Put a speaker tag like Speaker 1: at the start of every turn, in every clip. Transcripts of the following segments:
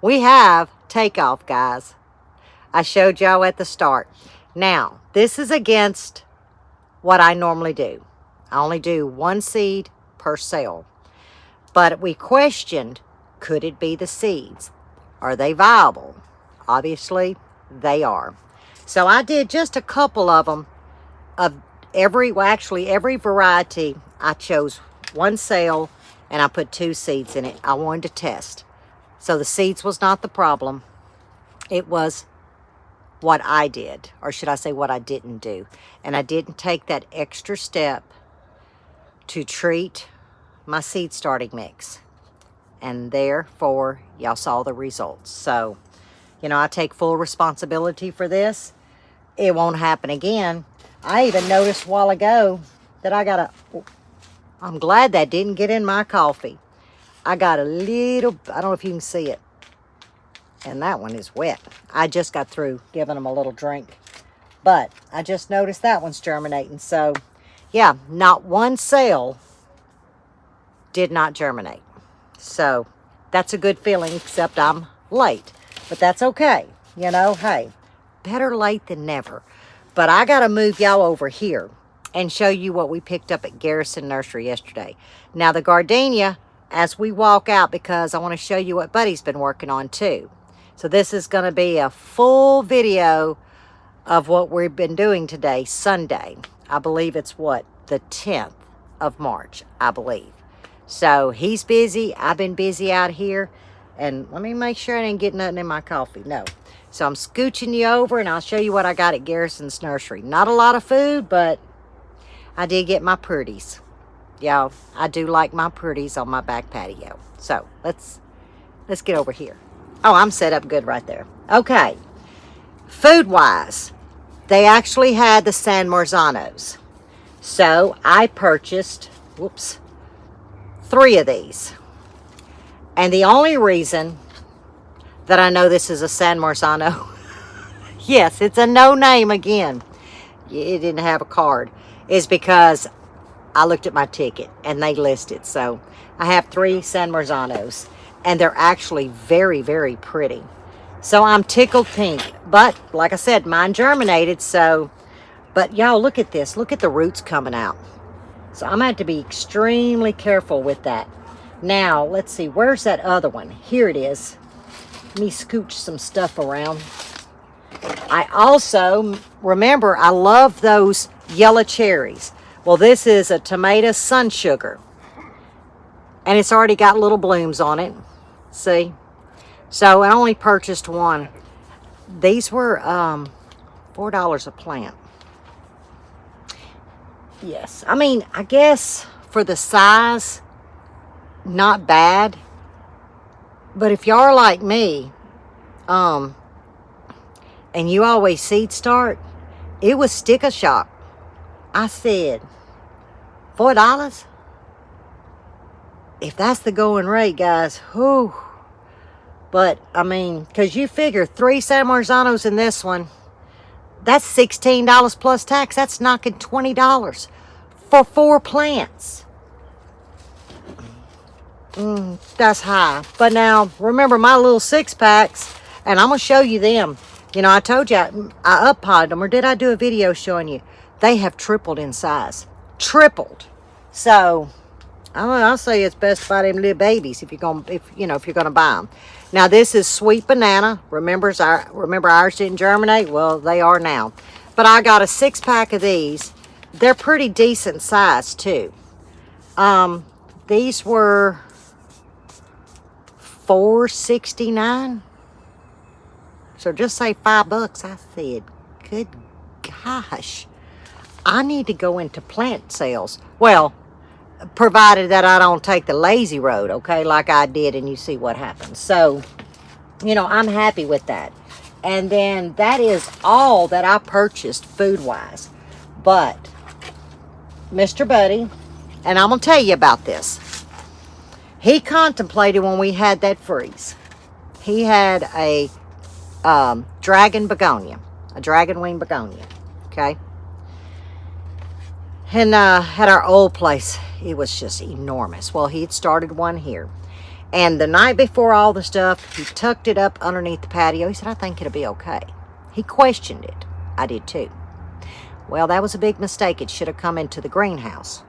Speaker 1: We have takeoff, guys. I showed y'all at the start. Now, this is against what I normally do. I only do 1 seed per cell. But we questioned, could it be the seeds? Are they viable? Obviously, they are. So I did just a couple of them of every variety. I chose 1 cell and I put 2 seeds in it. I wanted to test. So the seeds was not the problem. It was what I did, or should I say what I didn't do. And I didn't take that extra step to treat my seed starting mix. And therefore, y'all saw the results. So, you know, I take full responsibility for this. It won't happen again. I even noticed a while ago that I'm glad that didn't get in my coffee. I got a little, I don't know if you can see it. And that one is wet. I just got through giving them a little drink. But I just noticed that one's germinating. So, yeah, not 1 cell did not germinate. So, that's a good feeling, except I'm late. But that's okay. You know, hey, better late than never. But I got to move y'all over here and show you what we picked up at Germination Nursery yesterday. Now, the gardenia, as we walk out, because I want to show you what Buddy's been working on too. So this is going to be a full video of what we've been doing today, Sunday. I believe it's what? The 10th of March, I believe. So he's busy. I've been busy out here. And let me make sure I didn't get nothing in my coffee. No. So I'm scooching you over and I'll show you what I got at Germison's Nursery. Not a lot of food, but I did get my pretties. Y'all, I do like my pretties on my back patio. So let's get over here. Oh, I'm set up good right there. Okay. Food-wise, they actually had the San Marzanos. So I purchased, 3 of these. And the only reason that I know this is a San Marzano, yes, it's a no name again. It didn't have a card, is because I looked at my ticket and they listed. So I have 3 San Marzanos and they're actually very, very pretty. So I'm tickled pink. But like I said, mine germinated. So, but y'all look at this. Look at the roots coming out. So I'm going to have to be extremely careful with that. Now, let's see. Where's that other one? Here it is. Let me scooch some stuff around. I also, remember, I love those yellow cherries. Well, this is a tomato sun sugar. And it's already got little blooms on it. See? So I only purchased 1. These were $4 a plant. Yes. I mean, I guess for the size, not bad. But if y'all are like me, and you always seed start, it was sticker shock. I said, $4? If that's the going rate, guys, whew. But, I mean, because you figure 3 San Marzanos in this one, that's $16 plus tax. That's knocking $20 for 4 plants. That's high. But now, remember my little 6-packs, and I'm going to show you them. You know, I told you I up-podded them, or did I do a video showing you? They have tripled in size. Tripled. So, I'll say it's best to buy them little babies if you're gonna buy them. Now this is sweet banana. Remember ours didn't germinate? Well, they are now. But I got a 6-pack of these. They're pretty decent size too. These were $4.69. So just say $5. I said, good gosh, I need to go into plant sales. Well, provided that I don't take the lazy road, okay, like I did, and you see what happens. So, you know, I'm happy with that. And then that is all that I purchased food-wise. But Mr. Buddy, and I'm going to tell you about this. He contemplated when we had that freeze. He had a dragon begonia, a dragon wing begonia, okay? And at our old place, it was just enormous. Well, he had started one here. And the night before all the stuff, he tucked it up underneath the patio. He said, I think it'll be okay. He questioned it. I did too. Well, that was a big mistake. It should have come into the greenhouse.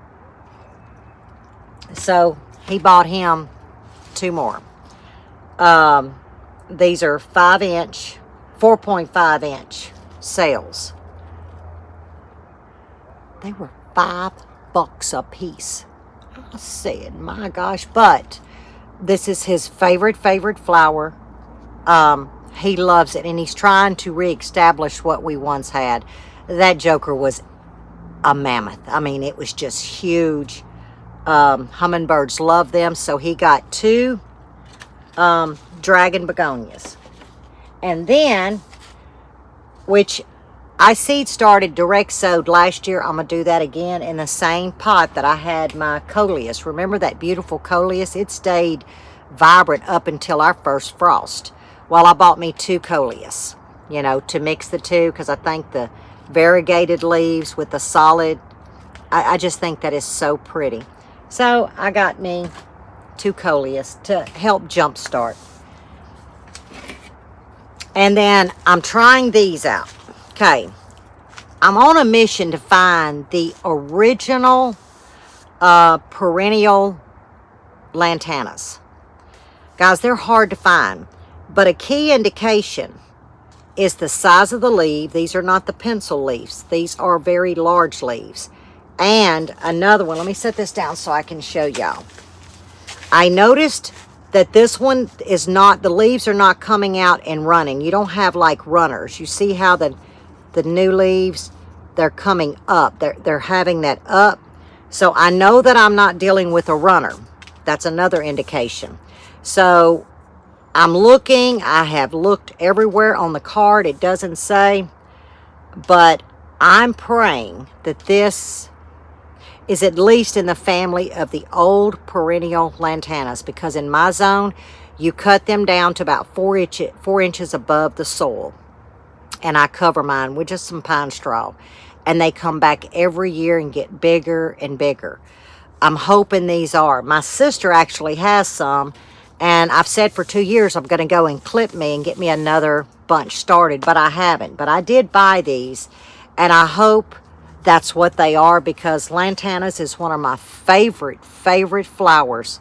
Speaker 1: So he bought him 2 more. These are 5-inch, 4.5-inch sails. They were $5 a piece. I said, my gosh, but this is his favorite flower. He loves it, and he's trying to reestablish what we once had. That joker was a mammoth. I mean, it was just huge. Hummingbirds love them, so he got 2 dragon begonias. And then, which I seed started direct sowed last year. I'm going to do that again in the same pot that I had my coleus. Remember that beautiful coleus? It stayed vibrant up until our first frost. Well, I bought me 2 coleus, you know, to mix the 2, because I think the variegated leaves with the solid, I just think that is so pretty. So I got me 2 coleus to help jumpstart. And then I'm trying these out. Okay, I'm on a mission to find the original perennial lantanas. Guys, they're hard to find, but a key indication is the size of the leaf. These are not the pencil leaves. These are very large leaves. And another one, let me set this down so I can show y'all. I noticed that this one is not, the leaves are not coming out and running. You don't have like runners. You see how the new leaves, they're coming up. They're having that up. So I know that I'm not dealing with a runner. That's another indication. So I'm looking. I have looked everywhere on the card. It doesn't say. But I'm praying that this is at least in the family of the old perennial lantanas, because in my zone, you cut them down to about 4 inches above the soil. And I cover mine with just some pine straw. And they come back every year and get bigger and bigger. I'm hoping these are. My sister actually has some. And I've said for 2 years I'm going to go and clip me and get me another bunch started. But I haven't. But I did buy these. And I hope that's what they are, because lantanas is one of my favorite flowers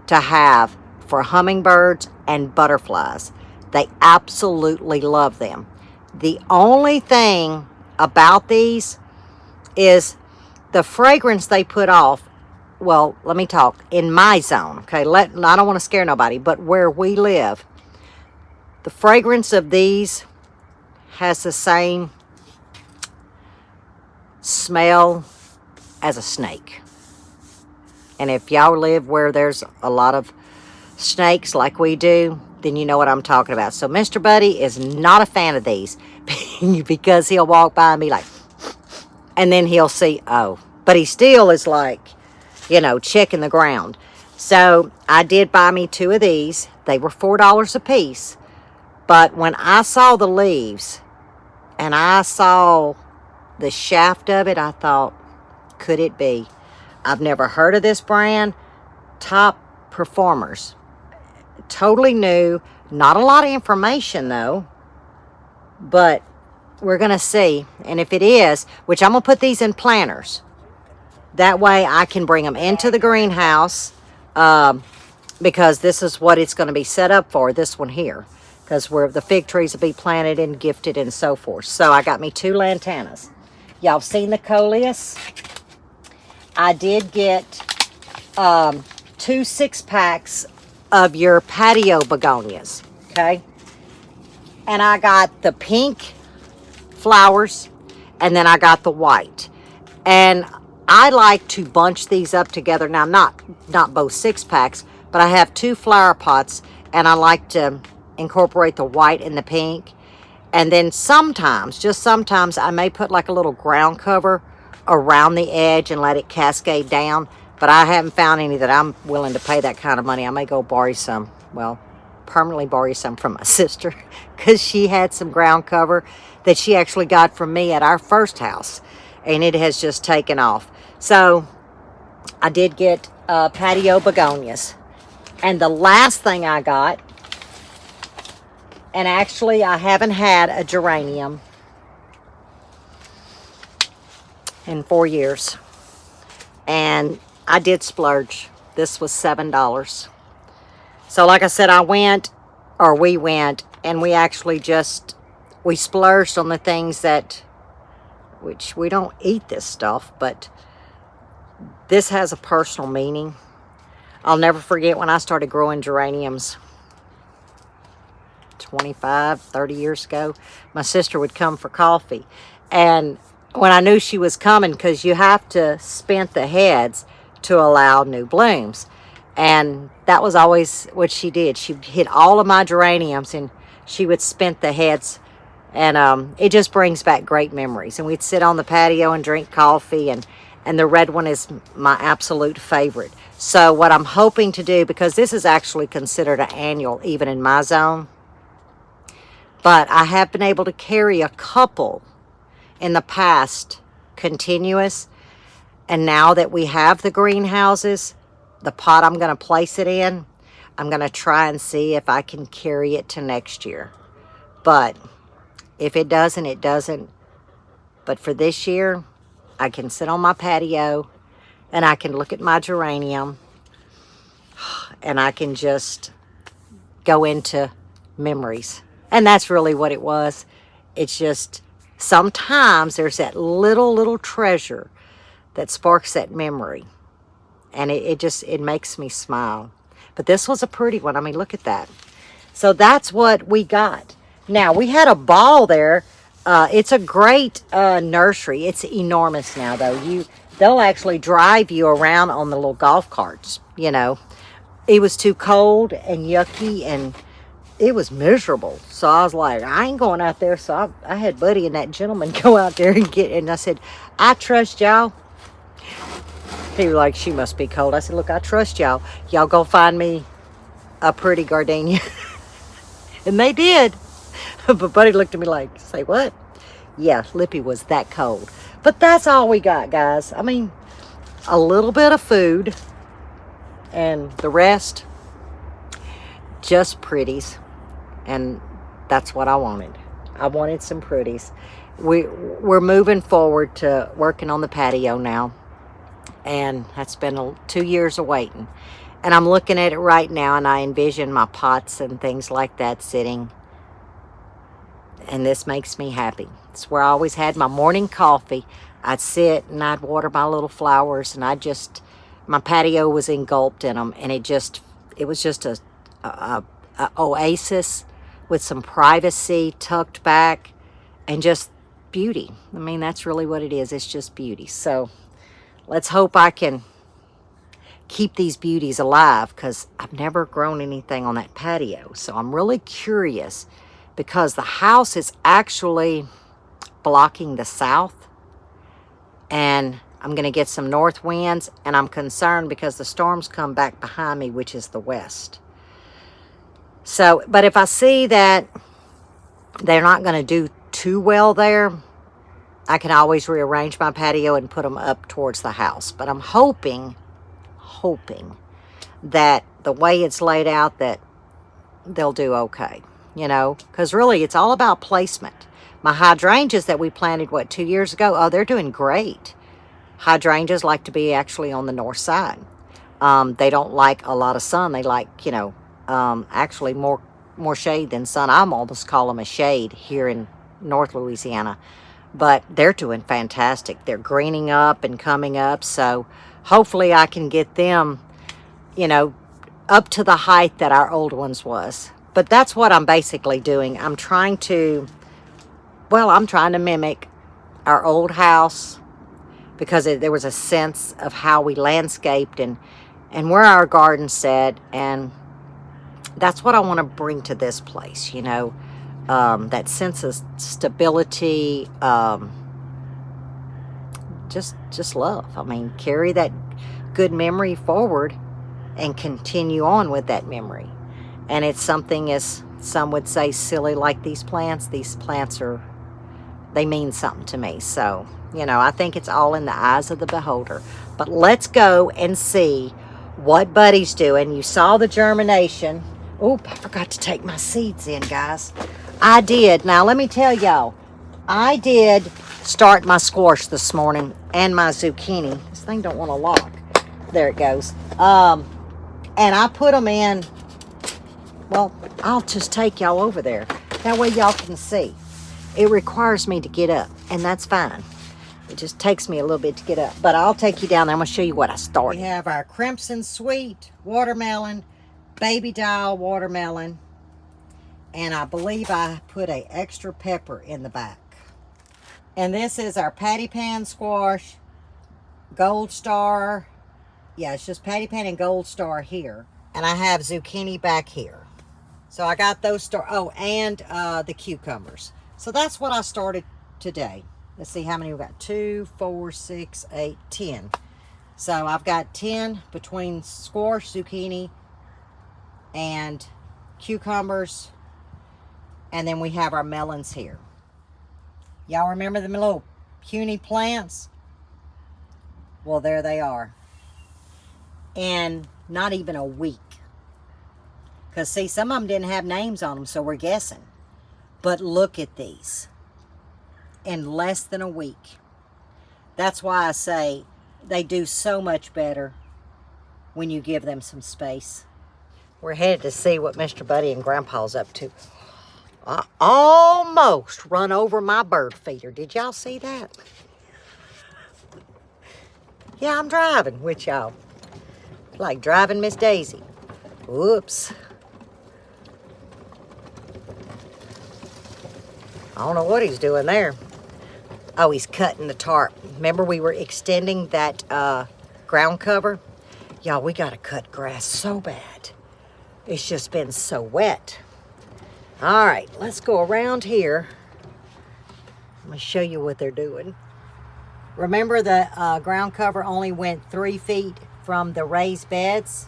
Speaker 1: to have for hummingbirds and butterflies. They absolutely love them. The only thing about these is the fragrance they put off. Well, let me talk in my zone, okay? I don't want to scare nobody, but where we live, the fragrance of these has the same smell as a snake. And if y'all live where there's a lot of snakes like we do, then you know what I'm talking about. So Mr. Buddy is not a fan of these because he'll walk by and be like, and then he'll see, oh, but he still is like, you know, checking the ground. So I did buy me 2 of these. They were $4 a piece. But when I saw the leaves and I saw the shaft of it, I thought, could it be? I've never heard of this brand. Top performers. Totally new. Not a lot of information though. But we're going to see. And if it is, which I'm going to put these in planters. That way I can bring them into the greenhouse. Because this is what it's going to be set up for. This one here. Because where the fig trees will be planted and gifted and so forth. So I got me 2 lantanas. Y'all seen the coleus? I did get 2 6-packs of your patio begonias, okay? And I got the pink flowers, and then I got the white. And I like to bunch these up together. Now, not both 6-packs, but I have 2 flower pots, and I like to incorporate the white and the pink. And then sometimes, just sometimes, I may put like a little ground cover around the edge and let it cascade down. But I haven't found any that I'm willing to pay that kind of money. I may go borrow some, well, permanently borrow some from my sister, because she had some ground cover that she actually got from me at our first house. And it has just taken off. So I did get patio begonias. And the last thing I got, and actually I haven't had a geranium in 4 years. And I did splurge. This was $7. So like I said, we went, and we actually we splurged on the things which we don't eat this stuff, but this has a personal meaning. I'll never forget when I started growing geraniums 25, 30 years ago. My sister would come for coffee. And when I knew she was coming, because you have to spin the heads to allow new blooms. And that was always what she did. She'd hit all of my geraniums and she would spin the heads. And it just brings back great memories. And we'd sit on the patio and drink coffee. And the red one is my absolute favorite. So what I'm hoping to do, because this is actually considered an annual even in my zone, but I have been able to carry a couple in the past continuous. And now that we have the greenhouses, the pot I'm going to place it in, I'm going to try and see if I can carry it to next year. But if it doesn't, it doesn't. But for this year, I can sit on my patio and I can look at my geranium and I can just go into memories. And that's really what it was. It's just sometimes there's that little treasure that sparks that memory. And it makes me smile. But this was a pretty one. I mean, look at that. So that's what we got. Now, we had a ball there. It's a great nursery. It's enormous now, though. They'll actually drive you around on the little golf carts, you know. It was too cold and yucky, and it was miserable. So I was like, I ain't going out there. So I had Buddy and that gentleman go out there and I said, I trust y'all. He was like, she must be cold. I said, look, I trust y'all. Y'all go find me a pretty gardenia. And they did. But Buddy looked at me like, say what? Yeah, Lippy was that cold. But that's all we got, guys. I mean, a little bit of food. And the rest, just pretties. And that's what I wanted. I wanted some pretties. We're moving forward to working on the patio now. And that's been 2 years of waiting. And I'm looking at it right now, and I envision my pots and things like that sitting. And this makes me happy. It's where I always had my morning coffee. I'd sit and I'd water my little flowers, and my patio was engulfed in them, and it was just a oasis with some privacy tucked back and just beauty. I mean, that's really what it is. It's just beauty. So let's hope I can keep these beauties alive, because I've never grown anything on that patio. So I'm really curious, because the house is actually blocking the south, and I'm going to get some north winds, and I'm concerned because the storms come back behind me, which is the west. So, but if I see that they're not going to do too well there, I can always rearrange my patio and put them up towards the house. But I'm hoping that the way it's laid out, that they'll do okay, you know, because really it's all about placement. My hydrangeas that we planted, 2 years ago, oh, they're doing great. Hydrangeas like to be actually on the north side. They don't like a lot of sun. They like, actually more shade than sun. I'm almost call them a shade here in North Louisiana. But they're doing fantastic. They're greening up and coming up. So hopefully I can get them, up to the height that our old ones was. But that's what I'm basically doing. I'm trying to mimic our old house, because there was a sense of how we landscaped and where our garden sat. And that's what I want to bring to this place, that sense of stability, just love. I mean, carry that good memory forward and continue on with that memory. And it's something, as some would say, silly, like these plants. These plants they mean something to me. So, I think it's all in the eyes of the beholder. But let's go and see what Buddy's doing. You saw the germination. Oop, I forgot to take my seeds in, guys. I did. Now, let me tell y'all. I did start my squash this morning and my zucchini. This thing don't want to lock. There it goes. And I put them in. Well, I'll just take y'all over there. That way y'all can see. It requires me to get up, and that's fine. It just takes me a little bit to get up. But I'll take you down there. I'm going to show you what I started. We have our Crimson Sweet watermelon, Baby Dial watermelon, and I believe I put an extra pepper in the back. And this is our patty pan squash, Gold Star. Yeah, it's just patty pan and Gold Star here. And I have zucchini back here. So I got those and the cucumbers. So that's what I started today. Let's see how many we got. 2, 4, 6, 8, 10. So I've got 10 between squash, zucchini, and cucumbers. And then we have our melons here. Y'all remember the little puny plants? Well, there they are. And not even a week. Because, see, some of them didn't have names on them, so we're guessing. But look at these. In less than a week. That's why I say they do so much better when you give them some space. We're headed to see what Mr. Buddy and Grandpa's up to. I almost run over my bird feeder. Did y'all see that? Yeah, I'm driving with y'all. Like driving Miss Daisy. Whoops. I don't know what he's doing there. Oh, he's cutting the tarp. Remember we were extending that ground cover? Y'all, we got to cut grass so bad. It's just been so wet. All right, let's go around here. Let me show you what they're doing. Remember the ground cover only went 3 feet from the raised beds?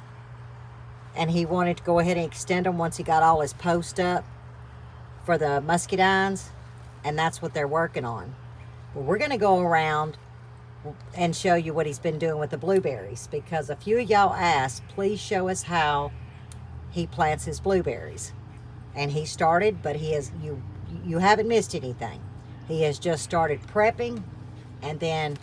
Speaker 1: And he wanted to go ahead and extend them once he got all his posts up for the muscadines. And that's what they're working on. Well, we're going to go around and show you what he's been doing with the blueberries, because a few of y'all asked, please show us how he plants his blueberries. And he started, but he has, you haven't missed anything. He has just started prepping, and then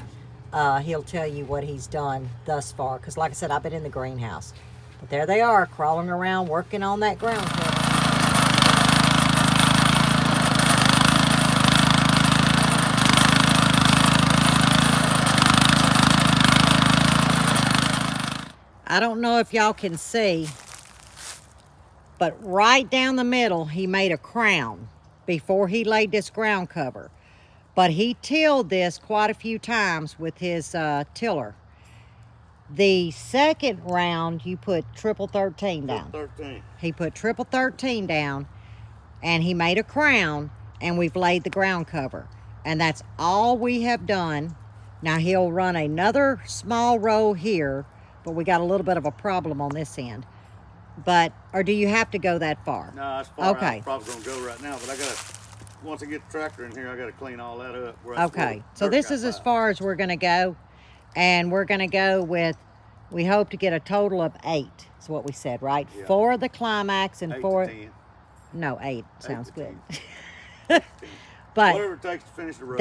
Speaker 1: he'll tell you what he's done thus far. Because like I said, I've been in the greenhouse. But there they are, crawling around, working on that ground cover. I don't know if y'all can see, but right down the middle, he made a crown before he laid this ground cover. But he tilled this quite a few times with his tiller. The second round, you put triple 13 down. 13. He put triple 13 down, and he made a crown, and we've laid the ground cover. And that's all we have done. Now he'll run another small row here, but we got a little bit of a problem on this end. But, or do you have to go that far?
Speaker 2: No, that's far.
Speaker 1: Okay.
Speaker 2: I'm probably going to go right now, but I got to, once I get the tractor in here, I got to clean all that up.
Speaker 1: Okay, so this is as far as we're going to go. And we're going to go with, we hope to get a total of 8, is what we said, right? Yeah. 4 of the climax and 4. 10. No, 8 sounds good. But
Speaker 2: whatever it takes to finish the road.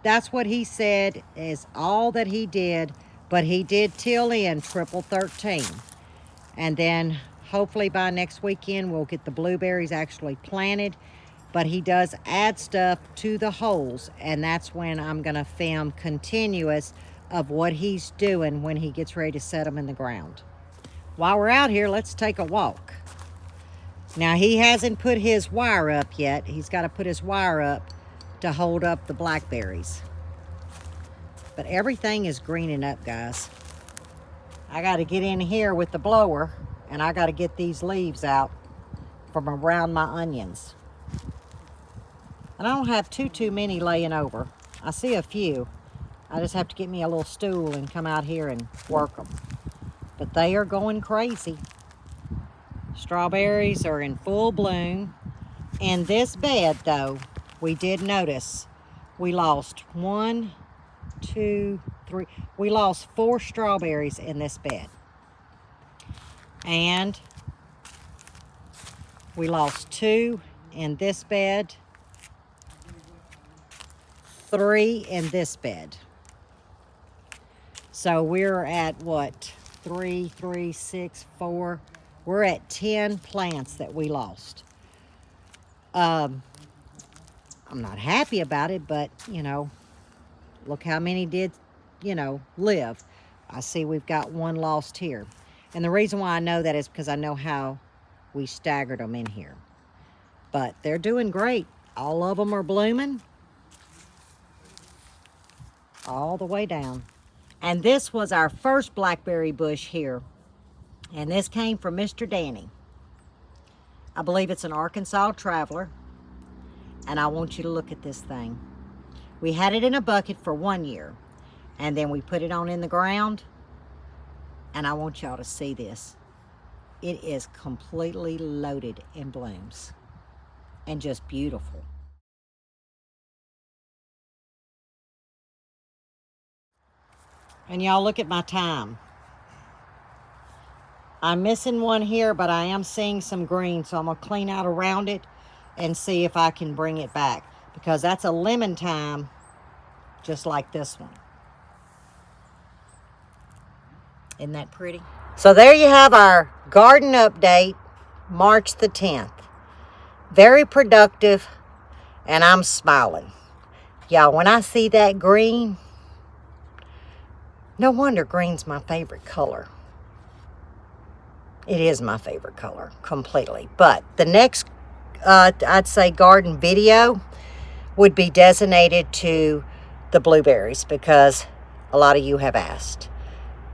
Speaker 1: That's what he said is all that he did. But he did till in triple 13. And then hopefully by next weekend we'll get the blueberries actually planted. But he does add stuff to the holes, and that's when I'm going to film continuous of what he's doing when he gets ready to set them in the ground. While we're out here, let's take a walk. Now, he hasn't put his wire up yet. He's got to put his wire up to hold up the blackberries. But everything is greening up, guys. I got to get in here with the blower, and I got to get these leaves out from around my onions. And I don't have too many laying over. I see a few. I just have to get me a little stool and come out here and work them. But they are going crazy. Strawberries are in full bloom. In this bed, though, we did notice we lost 1, 2, 3. We lost 4 strawberries in this bed. And we lost 2 in this bed, 3 in this bed. So we're at what? 3, 6, 4. We're at 10 plants that we lost. I'm not happy about it, but you know, look how many did, you know, live. I see we've got 1 lost here. And the reason why I know that is because I know how we staggered them in here. But they're doing great. All of them are blooming all the way down. And this was our first blackberry bush here. And this came from Mr. Danny. I believe it's an Arkansas Traveler. And I want you to look at this thing. We had it in a bucket for 1 year. And then we put it on in the ground. And I want y'all to see this. It is completely loaded in blooms. And just beautiful. And y'all look at my time. I'm missing one here, but I am seeing some green, so I'm gonna clean out around it and see if I can bring it back, because that's a lemon time, just like this one. Isn't that pretty? So there you have our garden update, March the 10th. Very productive, and I'm smiling. Y'all, when I see that green, no wonder green's my favorite color. It is my favorite color, completely. But the next, I'd say, garden video would be designated to the blueberries, because a lot of you have asked.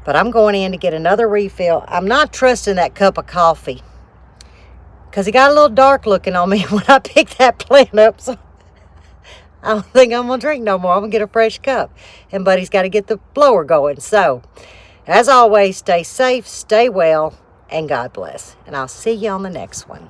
Speaker 1: But I'm going in to get another refill. I'm not trusting that cup of coffee, because it got a little dark looking on me when I picked that plant up. So I don't think I'm going to drink no more. I'm going to get a fresh cup. And Buddy's got to get the blower going. So, as always, stay safe, stay well, and God bless. And I'll see you on the next one.